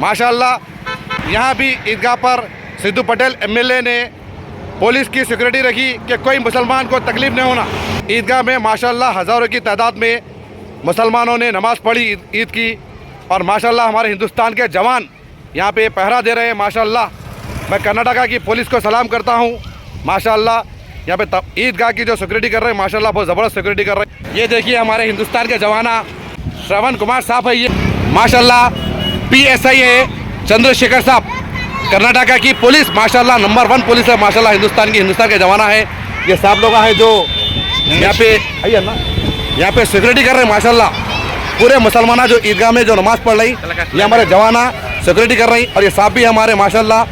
माशाल्लाह यहाँ भी ईदगाह पर सिद्धू पटेल एमएलए ने पुलिस की सिक्योरिटी रखी कि कोई मुसलमान को तकलीफ नहीं होना। ईदगाह में माशाल्लाह हज़ारों की तादाद में मुसलमानों ने नमाज़ पढ़ी ईद की, और माशाल्लाह हमारे हिंदुस्तान के जवान यहाँ पे पहरा दे रहे हैं। माशाल्लाह मैं कर्नाटका की पुलिस को सलाम करता हूँ। माशाल्लाह यहाँ पे ईदगाह की जो सिक्योरिटी कर रहे हैं माशाल्लाह बहुत ज़बरदस्त सिक्योरिटी कर रहे हैं। ये देखिए हमारे हिंदुस्तान के जवाना श्रवण कुमार साहब है, ये माशाल्लाह PSI है चंद्रशेखर साहब। कर्नाटका की पुलिस माशाल्लाह नंबर 1 पुलिस है माशाल्लाह, हिंदुस्तान के जवाना है। ये साहब लोग है जो यहाँ पे आइए ना, यहाँ पे सिक्योरिटी कर रहे हैं माशाल्लाह। पूरे मुसलमान जो ईदगाह में जो नमाज़ पढ़ रही ये हमारे जवाना सिक्योरिटी कर रही, और ये साहब भी हमारे माशाल्लाह।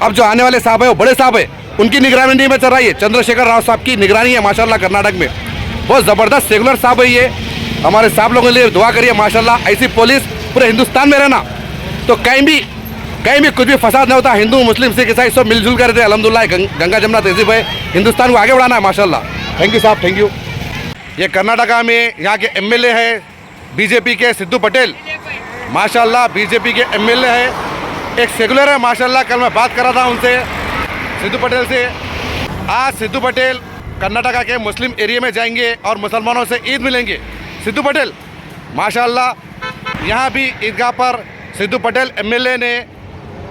अब जो आने वाले साहब है वो बड़े साहब है, उनकी निगरानी में चल रही है। चंद्रशेखर राव साहब की निगरानी है माशाल्लाह कर्नाटक में। बहुत ज़बरदस्त सेकुलर साहब है ये। हमारे साहब लोगों के लिए दुआ करिए माशाल्लाह। ऐसी पुलिस पूरे हिंदुस्तान में रहना तो कहीं भी कुछ भी फसाद नहीं होता। हिंदू मुस्लिम सिख ईसाई सब मिलजुल कर रहते हैं अल्हम्दुलिल्लाह। गंगा जमुना तहजीब है, हिंदुस्तान को आगे बढ़ाना है माशाल्लाह। थैंक यू साहब, थैंक यू। ये कर्नाटका में यहाँ के MLA है बीजेपी के सिद्धू पटेल माशाल्लाह। बीजेपी के MLA है, एक सेकुलर है माशाल्लाह। कल मैं बात कर रहा था उनसे, सिद्धू पटेल से। आज सिद्धू पटेल कर्नाटका के मुस्लिम एरिया में जाएंगे और मुसलमानों से ईद मिलेंगे। सिद्धू पटेल माशाल्लाह यहाँ भी ईदगाह पर सिद्धू पटेल MLA ने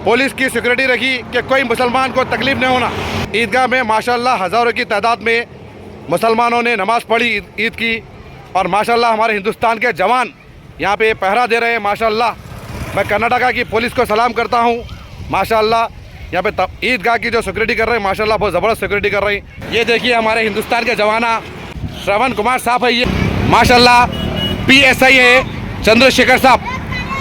पुलिस की सिक्योरिटी रखी कि कोई मुसलमान को तकलीफ नहीं होना। ईदगाह में माशाल्लाह हज़ारों की तादाद में मुसलमानों ने नमाज़ पढ़ी ईद की, और माशाल्लाह हमारे हिंदुस्तान के जवान यहाँ पे पहरा दे रहे हैं माशाल्लाह। मैं कर्नाटका की पुलिस को सलाम करता हूँ माशाल्लाह। यहाँ पे ईदगाह की जो सिक्योरिटी कर रहे हैं माशाल्लाह बहुत ज़बरदस्त सिक्योरिटी कर रही। ये देखिए हमारे हिंदुस्तान के जवाना श्रवण कुमार साहब है, ये माशाल्लाह PSI है चंद्रशेखर साहब।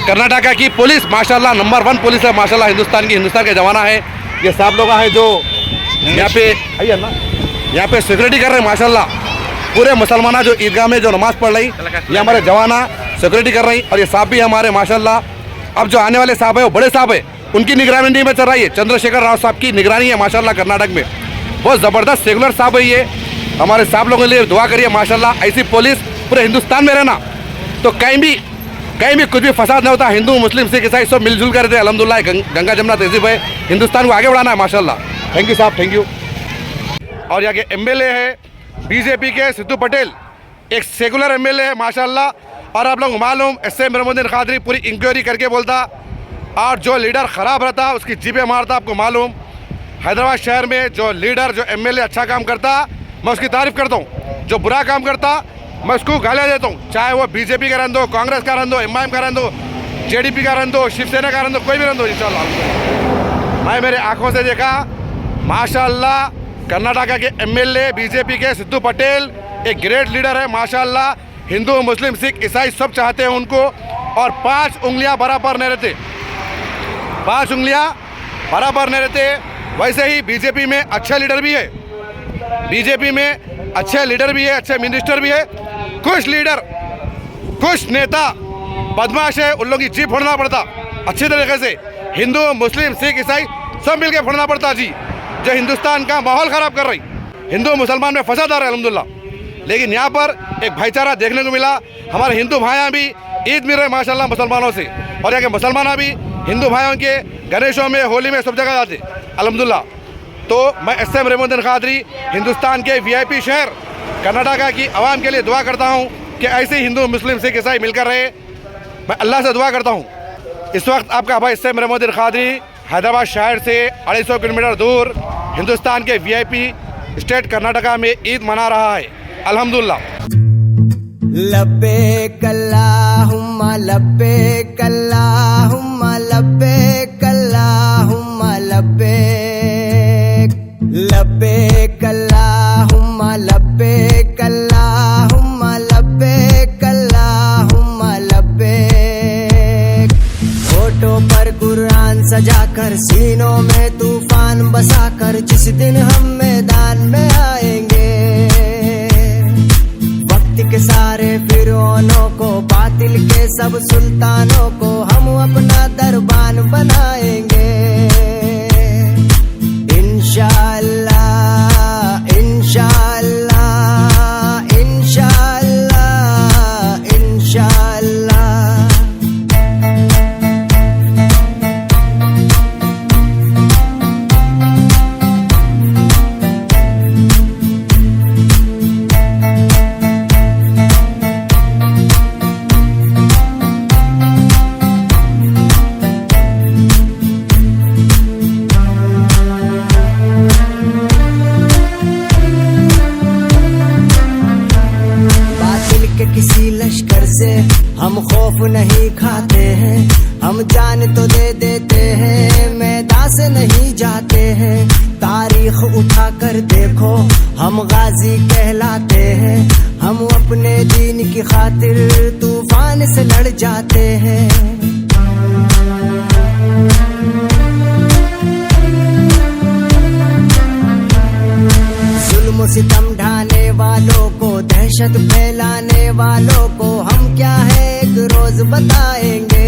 कर्नाटका की पुलिस माशाल्लाह नंबर 1 पुलिस है माशाल्लाह, हिंदुस्तान के जवाना है। ये साहब लोग है जो यहाँ पे आइए ना, यहाँ पे सिक्योरिटी कर रहे हैं माशाल्लाह। पूरे मुसलमान जो ईदगाह में जो नमाज़ पढ़ रही ये हमारे जवाना सिक्योरिटी कर रही, और ये साहब भी हमारे माशाल्लाह। अब जो आने वाले साहब है वो बड़े साहब है, उनकी निगरानी में चल रही है। चंद्रशेखर राव साहब की निगरानी है माशाल्लाह कर्नाटक में। बहुत ज़बरदस्त सेकुलर साहब है ये। हमारे साहब लोगों के लिए दुआ करिए माशाल्लाह। ऐसी पुलिस पूरे हिंदुस्तान में रहना तो कहीं भी कुछ भी फसाद नहीं होता। हिंदू मुस्लिम सिख ईसाई सब मिलजुल कर रहते हैं अल्हम्दुलिल्लाह। गंगा जमुना तहजीब है, हिंदुस्तान को आगे बढ़ाना है माशाल्लाह। थैंक यू साहब, थैंक यू। और यहाँ के MLA है बीजेपी के सिद्धू पटेल, एक सेकुलर MLA है माशाल्लाह। और आप लोग मालूम SM रहमुद्दीन कादरी पूरी इंक्वायरी करके बोलता, और जो लीडर ख़राब रहता उसकी जीपें मारता। आपको मालूम हैदराबाद शहर में जो लीडर जो MLA अच्छा काम करता मैं उसकी तारीफ़ करता हूँ, जो बुरा काम करता मैं उसको गालियाँ देता हूँ। चाहे वो BJP का रहने दो, कांग्रेस का रहने दो, MIM का रहने दो, JDP का रहने दो, शिवसेना का रहने दो, कोई भी रहने दो इंशाल्लाह। मैं मेरे आँखों से देखा माशाल्लाह कर्नाटका के MLA बीजेपी के सिद्धू पटेल एक ग्रेट लीडर है माशाल्लाह। हिंदू मुस्लिम सिख ईसाई सब चाहते हैं उनको, और 5 उंगलियां बराबर नहीं रहते, 5 उंगलियां बराबर नहीं रहते। वैसे ही बीजेपी में अच्छे लीडर भी है, बीजेपी में अच्छे लीडर भी है, अच्छे मिनिस्टर भी है। कुछ लीडर कुछ नेता बदमाश है, उन लोगों की जीप फोड़ना पड़ता अच्छी तरीके से। हिंदू मुस्लिम सिख ईसाई सब मिलकर फोड़ना पड़ता जी, जो हिंदुस्तान का माहौल ख़राब कर रही। हिंदू मुसलमान में फसाद आ रहा है अल्हम्दुलिल्लाह। लेकिन यहाँ पर एक भाईचारा देखने को मिला। हमारे हिंदू भाइयाँ भी ईद मिल रहे माशाल्लाह मुसलमानों से, और यहाँ के मुसलमान भी हिंदू भाइयों के गणेशों में होली में सब जगह जाते अल्हम्दुलिल्लाह। तो मैं SM रहमुद्दीन कादरी हिंदुस्तान के VIP शहर कर्नाटका की आवाम के लिए दुआ करता हूँ कि ऐसे हिंदू मुस्लिम सिख ईसाई मिलकर रहे। मैं अल्लाह से दुआ करता हूँ। इस वक्त आपका भाई SM रहमुद्दीन कादरी हैदराबाद शहर से 250 किलोमीटर दूर हिंदुस्तान के VIP स्टेट कर्नाटका में ईद मना रहा है अल्हम्दुलिल्लाह। लब्बैक अल्लाहुम्मा लब्बैक अल्लाहुम्मा लब्बैक अल्लाहुम्मा लब्बैक लब्बैक अल्लाहुम्मा लब्बैक अल्लाहुम्मा लब्बैक अल्लाहुम्मा लब्बैक। होठों पर कुरान सजाकर सीनों में तूफान बसाकर जिस दिन हम मैदान में आएंगे, वक्त के सारे फिरौनों को बातिल के सब सुल्तानों को हम अपना दरबान बनाएंगे इंशाअल्लाह इंशाअल्लाह इंशाअल्लाह इंशाअल्लाह। खौफ नहीं खाते हैं, हम जान तो दे देते हैं, मैदान से नहीं जाते हैं। तारीख उठा कर देखो हम गाजी कहलाते हैं, हम अपने दीन की खातिर तूफान से लड़ जाते हैं। जुल्म सितम ढाने वालों को, दहशत फैलाने वालों को हम क्या है एक रोज बताएंगे।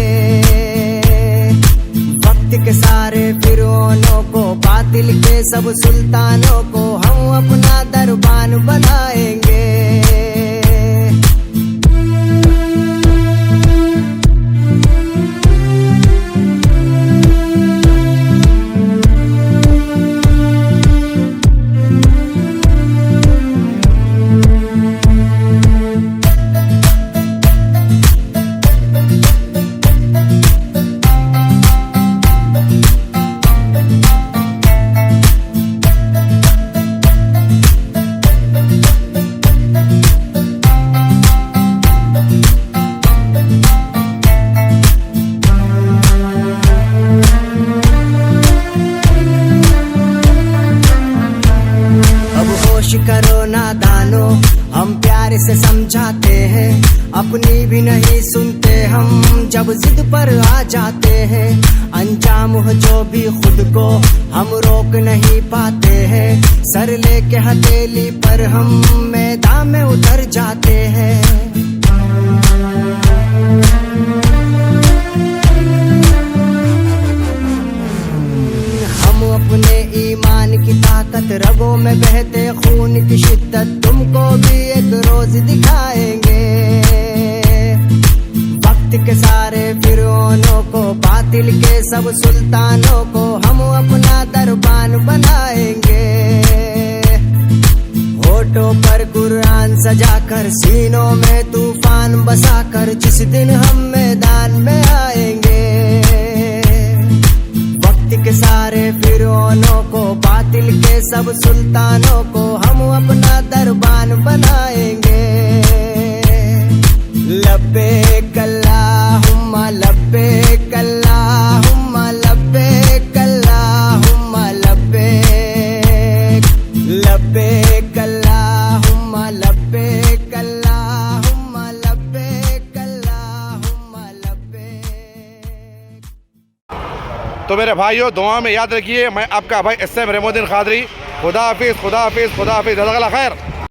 वक्त के सारे फिरौनों को, बातिल के सब सुल्तानों को हम अपना दरबान बनाएंगे। करो नादानो, हम प्यार से समझाते हैं, अपनी भी नहीं सुनते हम जब जिद पर आ जाते हैं। अंजाम हो जो भी खुद को हम रोक नहीं पाते हैं, सर लेके हथेली पर हम मैदान में उतर जाते हैं। अपने ईमान की ताकत, रगों में बहते खून की शिद्दत तुमको भी एक रोज दिखाएंगे। वक्त के सारे फिरौनों को, बातिल के सब सुल्तानों को हम अपना दरबान बनाएंगे। होठों पर कुरान सजाकर, सीनों में तूफान बसाकर जिस दिन हम मैदान में आएंगे। के सारे फिरौनों को, बातिल के सब सुल्तानों को हम अपना दरबान बनाएंगे। लब्बैक अल्लाहुम्मा लब्बैक अल्लाहुम्मा लब्बैक अल्लाहुम्मा लब्बैक, लब्बैक अल्लाहुम्मा लब्बैक अल्लाहुम्मा लब्बैक अल्लाहुम्मा लब्बैक। तो मेरे भाइयों, दुआ में याद रखिए, मैं आपका भाई SM रेमोद्दीन कादरी। खुदा हाफिज़, खुदा हाफिज़, खुदा हाफिज़, जज़ाकल्लाह खैर।